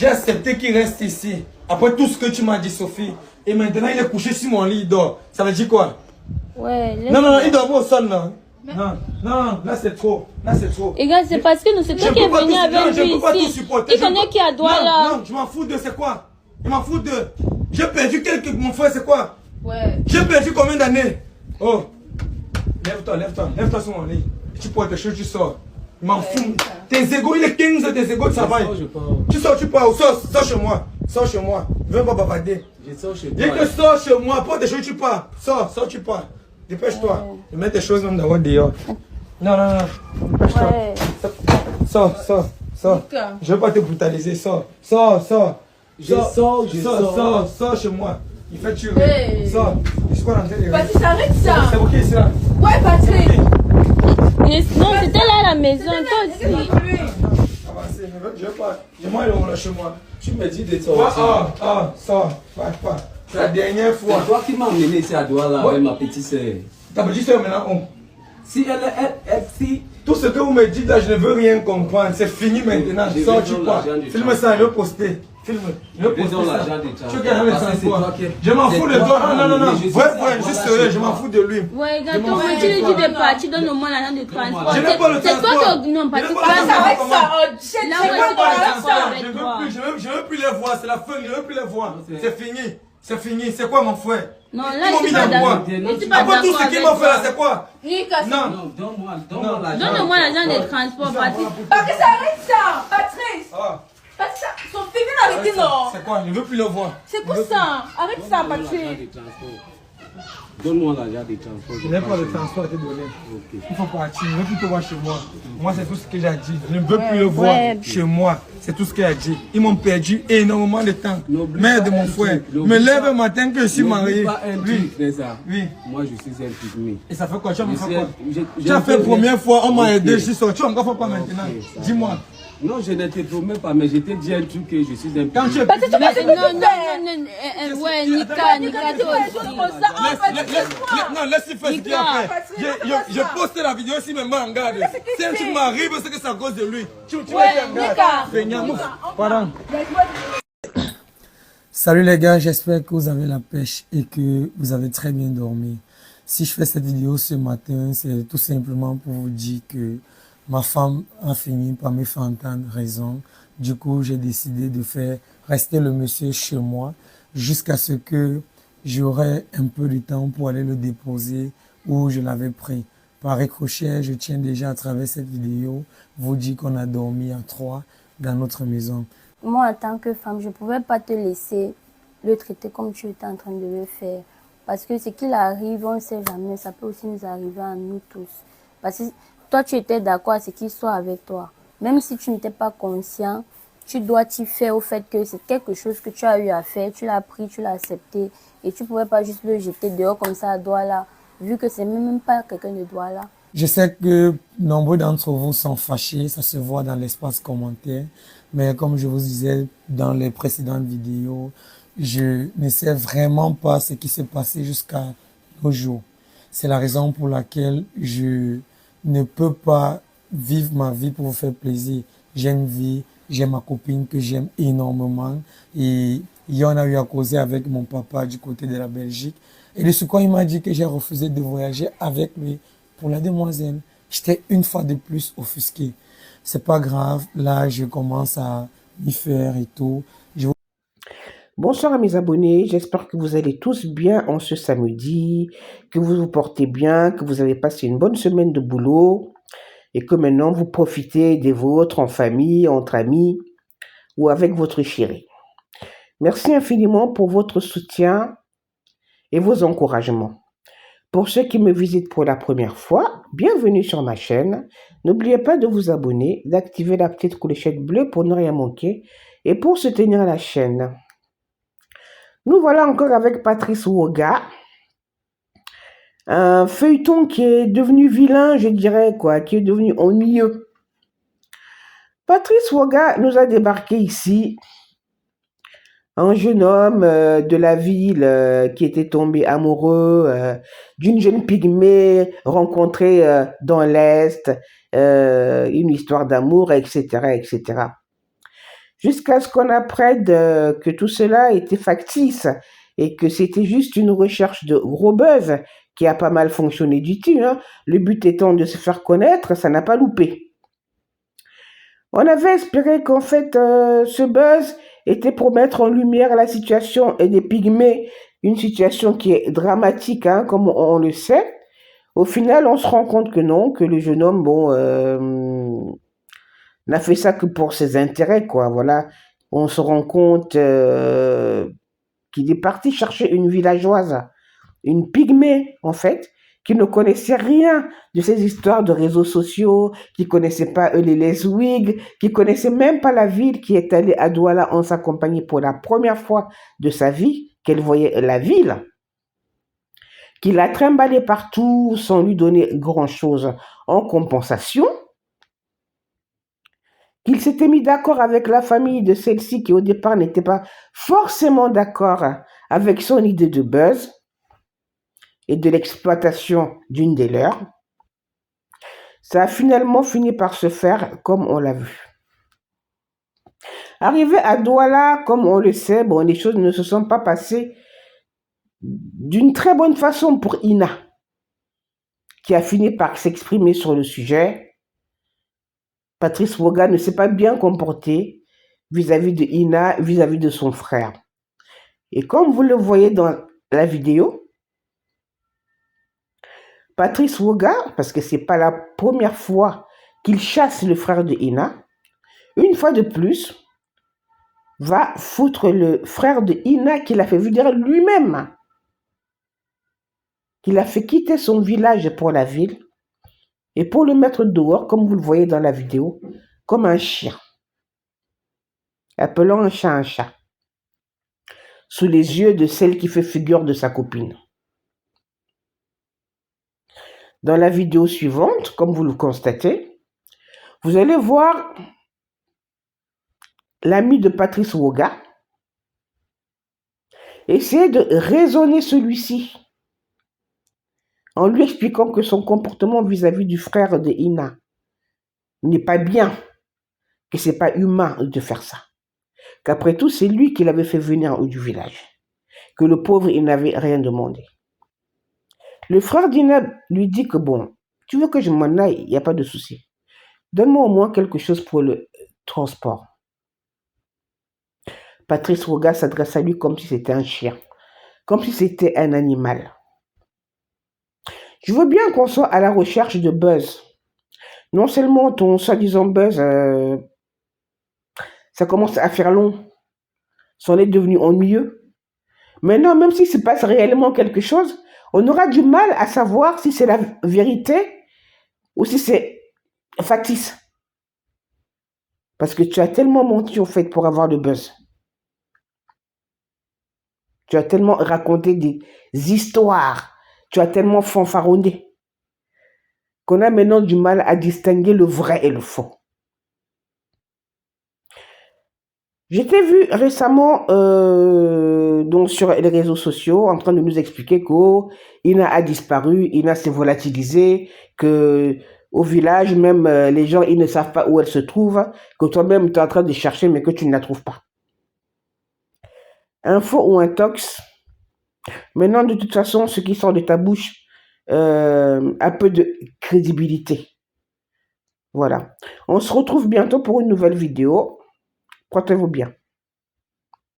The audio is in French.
J'ai accepté qu'il reste ici. Après tout ce que tu m'as dit, Sophie. Et maintenant, il est couché sur mon lit, il dort. Ça veut dire quoi? Ouais. Non, non, non, il dort au sol, là. Non, non, là c'est trop. Là c'est trop. Et gars, c'est parce que nous, c'est toi qui es venu avec lui ici. Il connaît qui a droit là. Non, je m'en fous de c'est quoi? Je m'en fous de. J'ai perdu mon frère, c'est quoi? Ouais. J'ai perdu combien d'années? Oh. Lève-toi, lève-toi. Lève-toi sur mon lit. Tu portes tes choses, tu sors. Je m'en fous. Tes égos, il est 15, tes égos de travail. Tu sors, tu pars. Sors chez moi. Sors chez moi. Viens pas bavarder. Je sors chez toi. Dès que sors chez moi, porte tes choses, tu pars. Sors, tu pars. Dépêche-toi. Je mets tes choses même d'abord dehors. Non, non, non. Dépêche-toi. Sors. Je veux pas te brutaliser. Sors. Sors chez moi. Il fait tuer. Hey. Sors. Je suis pas rentré de Patrice, arrête ça. C'est ok, c'est là. Ouais, Patrice. Non, c'était là à la maison. Toi aussi. Avancez, je veux pas. Je m'en vais chez moi. Tu me dis de sortir. Sors. Pas. C'est la dernière fois. C'est toi qui m'as emmené ici à Douala avec ma petite sœur. Ta petite soeur maintenant, on. Si si. Tout ce que vous me dites là, je ne veux rien comprendre. C'est fini maintenant. Sors, tu pars. Filme ça, je vais poster. Filme. Je vais poster ça. Tu regardes le transport. Je m'en fous de toi. Non. Ouais, je suis sérieux, je m'en fous de lui. Ouais, gâteau, tu lui dis de partir, donne au moins l'argent de transport. Je n'ai pas le C'est toi transport. qui. Non, pas tu Arrête ça. Je veux plus les voir. C'est la fin. Je veux plus les voir. C'est fini. C'est quoi mon frère? Non, là, je suis pas d'accord. Après tout ce qu'il m'a fait là, c'est quoi? Non, donne-moi l'argent. Donne-moi l'argent de transport, Patrice. Patrice, arrête ça. Patrice. Patrice, son film a arrêté, non. C'est quoi? Je veux plus le voir. C'est quoi ça? Arrête ça, Patrice. Donne-moi l'argent des transports. Je n'ai pas le transport à te donner. Il faut partir. Je ne veux plus te voir chez moi. Moi, c'est tout ce que j'ai dit. Je ne veux plus le voir chez moi. C'est tout ce qu'il a dit. Ils m'ont perdu énormément de temps. Mère de mon frère. Me lève le matin que je suis marié. Oui. Moi, je suis un pygmée. Et ça fait quoi? Tu as fait quoi? Tu as fait la première fois, on m'a aidé, je suis sorti. Tu vas encore faire quoi maintenant? Dis-moi. Non, je ne te promets pas, mais je t'ai dit un truc que je suis un Quand tu es Non, ouais, Nika, toi aussi. Non, laisse-le faire ce qu'il a fait. Je poste la vidéo si même en garde. Si un truc m'arrive, c'est que c'est à cause de lui. Tu vas en garde. Pardon. Salut les gars, j'espère que vous avez la pêche et que vous avez très bien dormi. Si je fais cette vidéo ce matin, c'est tout simplement pour vous dire que ma femme a fini par me faire entendre raison. Du coup, j'ai décidé de faire rester le monsieur chez moi jusqu'à ce que j'aurai un peu de temps pour aller le déposer où je l'avais pris. Par ricochet, je tiens déjà à travers cette vidéo vous dire qu'on a dormi à 3 dans notre maison. Moi, en tant que femme, je ne pouvais pas te laisser le traiter comme tu étais en train de le faire. Parce que ce qu'il arrive, on ne sait jamais, ça peut aussi nous arriver à nous tous. Parce que toi, tu étais d'accord à ce qu'il soit avec toi. Même si tu n'étais pas conscient, tu dois t'y faire au fait que c'est quelque chose que tu as eu à faire, tu l'as pris, tu l'as accepté. Et tu ne pouvais pas juste le jeter dehors comme ça à Douala, vu que c'est même pas quelqu'un de Douala. Je sais que nombreux d'entre vous sont fâchés, ça se voit dans l'espace commentaire. Mais comme je vous disais dans les précédentes vidéos, je ne sais vraiment pas ce qui s'est passé jusqu'à nos jours. C'est la raison pour laquelle je ne peux pas vivre ma vie pour vous faire plaisir. J'ai une vie, j'ai ma copine que j'aime énormément. Et il y en a eu à causer avec mon papa du côté de la Belgique. Et de ce quoi il m'a dit que j'ai refusé de voyager avec lui pour la demoiselle. J'étais une fois de plus offusqué. C'est pas grave, là je commence à m'y faire et tout. Bonsoir à mes abonnés, j'espère que vous allez tous bien en ce samedi, que vous vous portez bien, que vous avez passé une bonne semaine de boulot et que maintenant vous profitez des vôtres en famille, entre amis ou avec votre chéri. Merci infiniment pour votre soutien et vos encouragements. Pour ceux qui me visitent pour la première fois, bienvenue sur ma chaîne. N'oubliez pas de vous abonner, d'activer la petite clochette bleue pour ne rien manquer et pour soutenir la chaîne. Nous voilà encore avec Patrice Woga, un feuilleton qui est devenu vilain, je dirais, qui est devenu ennuyeux. Patrice Woga nous a débarqué ici, un jeune homme de la ville qui était tombé amoureux d'une jeune pygmée rencontrée dans l'Est, une histoire d'amour, etc., etc. jusqu'à ce qu'on apprenne que tout cela était factice et que c'était juste une recherche de gros buzz qui a pas mal fonctionné du tout. Hein. Le but étant de se faire connaître, ça n'a pas loupé. On avait espéré qu'en fait, ce buzz était pour mettre en lumière la situation des pygmées, une situation qui est dramatique, hein, comme on le sait. Au final, on se rend compte que non, que le jeune homme, bon, n'a fait ça que pour ses intérêts, quoi. Voilà, on se rend compte qu'il est parti chercher une villageoise, une pygmée, en fait, qui ne connaissait rien de ces histoires de réseaux sociaux, qui connaissait pas les leswigs, qui connaissait même pas la ville, qui est allée à Douala en sa compagnie pour la première fois de sa vie, qu'elle voyait la ville, qui l'a trimballé partout sans lui donner grand-chose en compensation, qu'il s'était mis d'accord avec la famille de celle-ci qui au départ n'était pas forcément d'accord avec son idée de buzz et de l'exploitation d'une des leurs. Ça a finalement fini par se faire comme on l'a vu. Arrivé à Douala, comme on le sait, bon, les choses ne se sont pas passées d'une très bonne façon pour Ina, qui a fini par s'exprimer sur le sujet. Patrice Woga ne s'est pas bien comporté vis-à-vis de Ina, vis-à-vis de son frère. Et comme vous le voyez dans la vidéo, Patrice Woga, parce que c'est pas la première fois qu'il chasse le frère de Ina, une fois de plus, va foutre le frère de Ina qu'il a fait venir lui-même, qu'il a fait quitter son village pour la ville, et pour le mettre dehors, comme vous le voyez dans la vidéo, comme un chien, appelant un chat, sous les yeux de celle qui fait figure de sa copine. Dans la vidéo suivante, comme vous le constatez, vous allez voir l'ami de Patrice Woga essayer de raisonner celui-ci en lui expliquant que son comportement vis-à-vis du frère de Ina n'est pas bien, que c'est pas humain de faire ça, qu'après tout c'est lui qui l'avait fait venir du village, que le pauvre il n'avait rien demandé. Le frère d'Ina lui dit que bon, tu veux que je m'en aille, il n'y a pas de souci, donne-moi au moins quelque chose pour le transport. Patrice Woga s'adresse à lui comme si c'était un chien, comme si c'était un animal. Je veux bien qu'on soit à la recherche de buzz. Non seulement ton soi-disant buzz, ça commence à faire long, c'en est devenu ennuyeux. Maintenant, même s'il se passe réellement quelque chose, on aura du mal à savoir si c'est la vérité ou si c'est factice. Parce que tu as tellement menti, en fait, pour avoir le buzz. Tu as tellement raconté des histoires. Tu as tellement fanfaronné qu'on a maintenant du mal à distinguer le vrai et le faux. J'étais vu récemment donc sur les réseaux sociaux en train de nous expliquer qu'Ina a disparu, Ina s'est volatilisée, que au village même les gens ils ne savent pas où elle se trouve, que toi-même tu es en train de chercher mais que tu ne la trouves pas. Un faux ou un tox. Maintenant de toute façon ce qui sort de ta bouche a peu de crédibilité. Voilà. On se retrouve bientôt pour une nouvelle vidéo. Portez-vous bien.